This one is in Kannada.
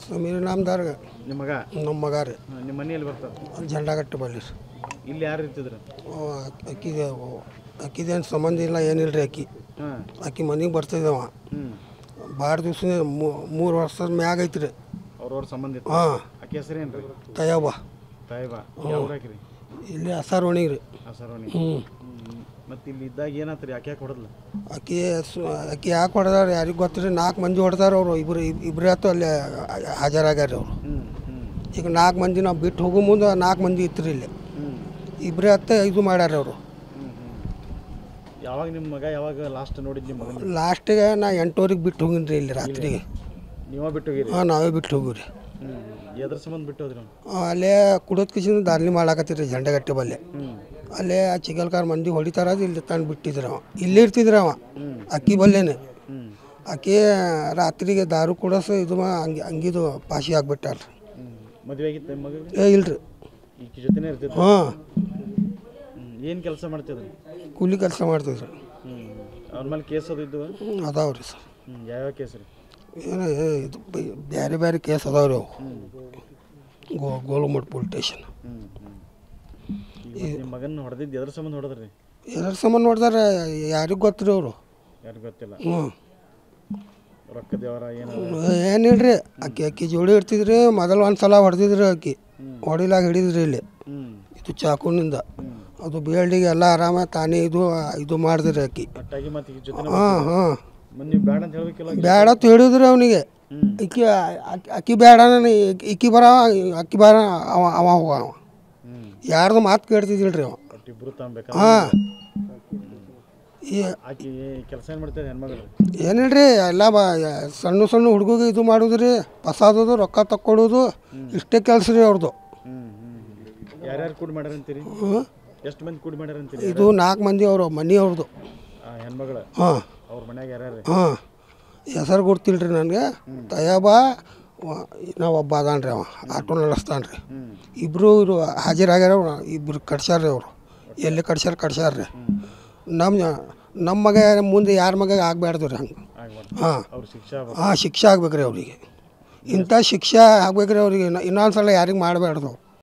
ಸಮೀರ್ ನಾಮದಾರ್ ನಿಮ್ಮ ಮಗ ನಮ್ಮ ಮಗ ರೀ ನಿಮ್ಮ ಮನೆಯಲ್ಲಿ ಬರ್ತಾರೆ ಜಂಡಾಗಟ್ಟ ಬಲ್ಲಿ ರೀ ಇಲ್ಲಿ ಯಾರು ಇರ್ತಿದ್ರು ಅಕ್ಕಿದೇನು ಸಂಬಂಧ ಇಲ್ಲ ಏನಿಲ್ಲ ರೀ ಅಕ್ಕಿ ಮನೆಗೆ ಬರ್ತಿದ್ದವ ಭಾಳ ದಿವ್ಸ 3 ವರ್ಷದ ಮ್ಯಾಗ ಐತಿ ರೀ ಅವ್ರವ್ರ ಸಂಬಂಧ ಇತ್ತು ಹಾಂ ಆಕೆ ಹೆಸರು ಏನು ರೀ ತಯಬ ಯಾವ ಹಾಕಿರಿ ಇಲ್ಲಿ ಹಸಾರೋಣಿಗೆ ರೀ ಸರೋಣಿ ಮತ್ತು ಇಲ್ಲಿ ಇದ್ದಾಗ ಏನಾತ್ರಿ ಆಕೆ ಯಾಕೆ ಹೊಡೆದ್ಲ ಅಕ್ಕಿ ಯಾಕೆ ಹೊಡೆದಾರ ಯಾರಿಗೆ ಗೊತ್ತಿರಿ 4 ಮಂದಿ ಹೊಡೆದಾರ ಅವರು ಇಬ್ಬರೇ ಆಯ್ತು ಅಲ್ಲಿ ಹಾಜರಾಗ್ಯಾರ ಅವರು ಈಗ 4 ಮಂದಿ ನಾವು ಬಿಟ್ಟು ಹೋಗೋ ಮುಂದೆ 4 ಮಂದಿ ಇತ್ತು ಇಲ್ಲಿ ಇಬ್ಬರೇ ಹತ್ತೆ ಇದು ಮಾಡ್ಯಾರ ಅವರು ಯಾವಾಗ ನಿಮ್ಮ ಮಗ ಯಾವಾಗ ಲಾಸ್ಟ್ ನೋಡಿದ್ದು ನಿಮ್ಮ ಮಗ ಲಾಸ್ಟಿಗೆ ನಾ 8 ಬಿಟ್ಟು ಹೋಗಿನಿ ರೀ ಇಲ್ಲಿ ರಾತ್ರಿಗೆ ನೀವೇ ಬಿಟ್ಟು ಹೋಗಿರಿ ಹಾಂ ನಾವೇ ಬಿಟ್ಟು ಹೋಗಿರಿ ಎದ್ರ ಸಂಬಂಧ ಬಿಟ್ಟು ಹೋದ್ರಿ ಅಲ್ಲೇ ಕುಡೋದ್ ಕಿಸಿನ ದಾರಿ ಮಾಡಾಕತ್ತೀರಿ ಜಂಡಗಟ್ಟೆ ಬಲ್ಲೆ ಅಲ್ಲೇ ಆ ಚಿಗಲ್ಕಾರ ಮಂದಿ ಹೊಡಿತಾರ ಇಲ್ಲಿ ತಂದು ಬಿಟ್ಟಿದ್ರ ಅವ ಇಲ್ಲಿ ಇರ್ತಿದ್ರ ಅವ ಅಕ್ಕಿ ಬಲ್ಲೇನೆ ಅಕ್ಕಿ ರಾತ್ರಿಗೆ ದಾರು ಕುಡಸ ಇದು ಹಂಗಿದು ಪಾಶಿ ಆಗ್ಬಿಟ್ಟಾರ ಮದುವೆ ಆಗಿತ್ತು ನಿಮ್ಮ ಮಗ ಇಲ್ರಿ ಈಕಿ ಜೊತೆನೇ ಇರ್ತಿದ್ರು ಹಾಂ ಏನು ಕೆಲಸ ಮಾಡ್ತಿದ್ರಿ ಕೂಲಿ ಕೆಲಸ ಮಾಡ್ತಿದ್ರು ಅವ್ರ ಮೇಲೆ ಕೇಸ್ ಅದು ಇದ್ದು ಅದಾವ್ರಿ ಸರ್ ಯಾವ್ಯಾವ ಕೇಸ್ ರೀ ಏನು ಇದು ಬೇರೆ ಬೇರೆ ಕೇಸ್ ಅದಾವ್ರಿ ಅವು ಗೋಲುಮಠ ಪೊಲೀಸ್ ಸ್ಟೇಷನ್ ನಿಮ್ಮ ಮಗನ ಹೊಡೆದಿದ್ದು ಎದ್ರ ಸಂಬಂಧ ಹೊಡೆದ್ರಿ ಎಲ್ಲರ ಸಂಬಂಧ ನೋಡ್ದಾರೆ ಯಾರಿಗೆ ಗೊತ್ತಿರಿ ಅವರು ಯಾರಿಗೂ ಗೊತ್ತಿಲ್ಲ ಹ್ಞೂ ರೊಕ್ಕದ ವ್ಯವಹಾರ ಏನು ಏನಿಲ್ರಿ ಅಕ್ಕಿ ಜೋಡಿ ಇರ್ತಿದ್ರಿ ಮೊದಲು ಒಂದು ಸಲ ಹೊಡೆದಿದ್ರಿ ಅಕ್ಕಿ ಹೊಡಿಲಾಗ ಹಿಡಿದ್ರಿ ಇಲ್ಲಿ ಇದು ಚಾಕುನಿಂದ ಅದು ಬೇಲ್ಡಿಗೆ ಎಲ್ಲ ಆರಾಮ ತಾನೇ ಇದು ಮಾಡಿದ್ರಿ ಅಕ್ಕಿ ಹಾಂ ಹಾಂ ಬೇಡ ಅಂತ ಹೇಳ್ಬೇಕಿಲ್ಲ ಬೇಡ ಅಂತ ಹೇಳಿದ್ರಿ ಅವನಿಗೆ ಅಕ್ಕಿ ಬೇಡ ಇಕ್ಕಿ ಬರ ಅಕ್ಕಿ ಬರ ಅವ ಹೋಗ ಅವ ಯಾರ್ದು ಮಾತು ಕೇಳ್ತಿದ್ದಿಲ್ರಿ ಅವ ಹಾಂ ಕೆಲಸ ಏನು ಮಾಡ್ತಾರೆ ಹೆಣ್ಮಗಳು ಏನಿಲ್ರಿ ಎಲ್ಲ ಸಣ್ಣ ಸಣ್ಣ ಹುಡುಗಿಗೆ ಇದು ಮಾಡೋದ್ರಿ ಪಸಾದೋದು ರೊಕ್ಕ ತಕ್ಕೊಡೋದು ಇಷ್ಟೇ ಕೆಲಸ ರೀ ಅವ್ರದ್ದು ಯಾರ್ಯಾರು ಕೂಡಿ ಮಾಡ್ಯಾರಂತೀರಿ ಎಷ್ಟು ಮಂದಿ ಕೂಡಿ ಮಾಡ್ಯಾರಂತೀರಿ ಇದು 4 ಮಂದಿ ಅವರು ಮನೆ ಅವ್ರದ್ದು ಹೆಣ್ಮಗಳು ಹಾಂ ಅವ್ರ ಮನ್ಯಾಗ ಯಾರ್ಯಾರು ಹಾಂ ಹೆಸರು ಗೊತ್ತಿಲ್ರಿ ನನಗೆ ತಯಬ ನಾವು ಒಬ್ಬ ಅದಾನ್ರಿ ಅವ ಆಟೋ ನಡೆಸ್ತಾನೆ ರೀ ಇಬ್ಬರು ಇವರು ಹಾಜರಾಗ್ಯಾರ ಇಬ್ಬರು ಕಟ್ಸ್ಯಾರ ರೀ ಅವರು ಎಲ್ಲಿ ಕಟ್ಸ್ಯಾರ ರೀ ನಮ್ಮ ಮಗ ಮುಂದೆ ಯಾರ ಮಗ ಆಗಬಾರ್ದು ರೀ ಹಂಗೆ ಹಾಂ ಹಾಂ ಶಿಕ್ಷೆ ಆಗ್ಬೇಕು ರೀ ಅವ್ರಿಗೆ ಇಂಥ ಶಿಕ್ಷೆ ಆಗ್ಬೇಕು ರೀ ಅವ್ರಿಗೆ ಇನ್ನೊಂದು ಸಲ ಯಾರಿಗೆ ಮಾಡಬಾರ್ದು